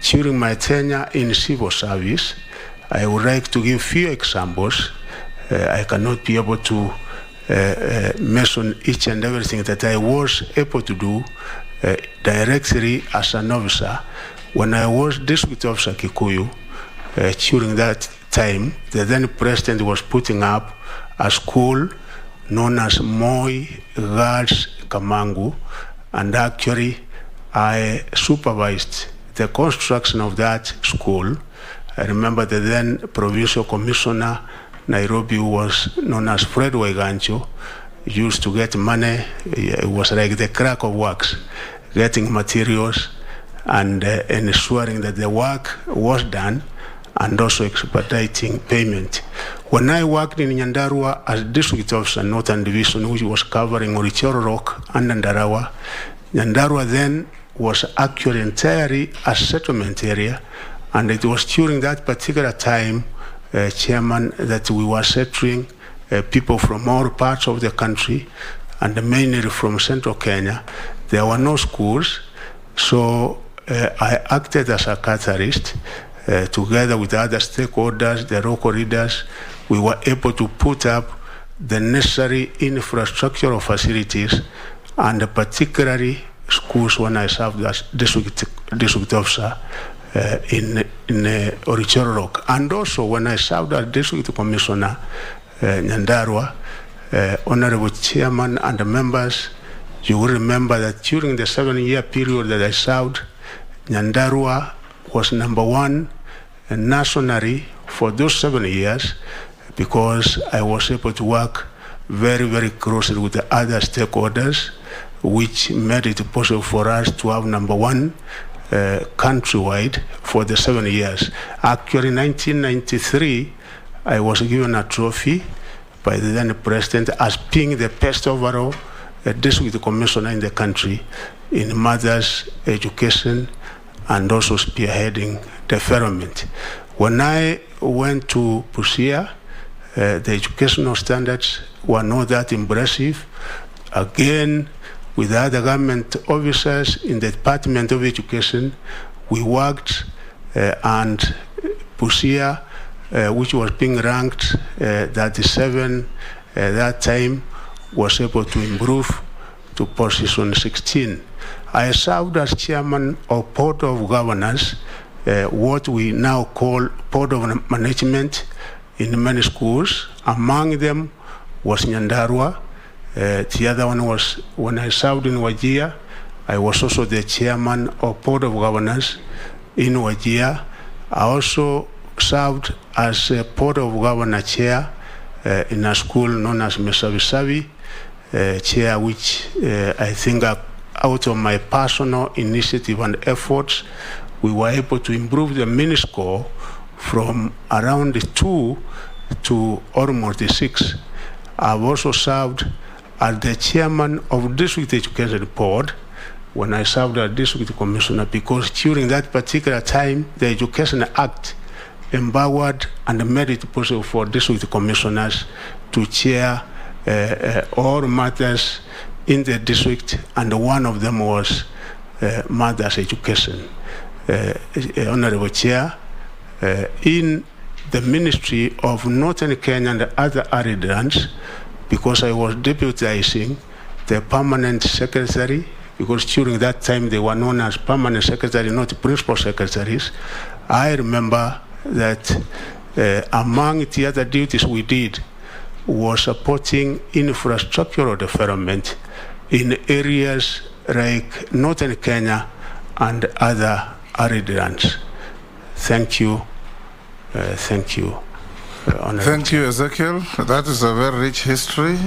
During my tenure in civil service, I would like to give few examples. I cannot be able to mention each and everything that I was able to do directly as an officer. When I was District Officer Kikuyu, during that time, the then President was putting up a school known as Moi Girls Kamangu, and actually I supervised the construction of that school. I remember the then Provincial Commissioner Nairobi, who was known as Fred Waigancho, used to get money. It was like the crack of works, getting materials and ensuring that the work was done, and also expediting payment. When I worked in Nyandarua as District Officer, Northern Division, which was covering Orichoro Rock and Nyandarua, Nyandarua then was actually entirely a settlement area, and it was during that particular time, Chairman, that we were settling people from all parts of the country, and mainly from central Kenya. There were no schools, so I acted as a catalyst. Together with other stakeholders, the local leaders, we were able to put up the necessary infrastructural facilities, and particularly schools when I served as district officer in Orichoro Rock. And also when I served as District Commissioner Nyandarua, Honorable Chairman and the members, you will remember that during the 7-year period that I served, Nyandarua was #1 nationally for those 7 years, because I was able to work very, very closely with the other stakeholders, which made it possible for us to have #1 countrywide for the 7 years. Actually, in 1993, I was given a trophy by the then President as being the best overall District Commissioner in the country in mothers' education, and also spearheading development. When I went to Busia, the educational standards were not that impressive. Again, with other government officers in the Department of Education, we worked, and Busia, which was being ranked 37 at that time, was able to improve to position 16. I served as chairman of Board of Governors, what we now call Board of Management, in many schools. Among them was Nyandarua. The other one was when I served in Wajir. I was also the chairman of Board of Governors in Wajir. I also served as a Board of Governor chair in a school known as Mesavisavi, chair which I think out of my personal initiative and efforts, we were able to improve the mini score from around 2 to almost 6. I've also served as the chairman of District Education Board when I served as District Commissioner, because during that particular time, the Education Act empowered and made it possible for District Commissioners to chair all matters in the district, and one of them was mothers' education. Honorable Chair, in the Ministry of Northern Kenya and other arid lands, because I was deputizing the permanent secretary, because during that time they were known as permanent secretary, not principal secretaries. I remember that among the other duties we did was supporting infrastructural development in areas like Northern Kenya and other arid lands. Thank you. Thank you. Thank you, Ezekiel. That is a very rich history.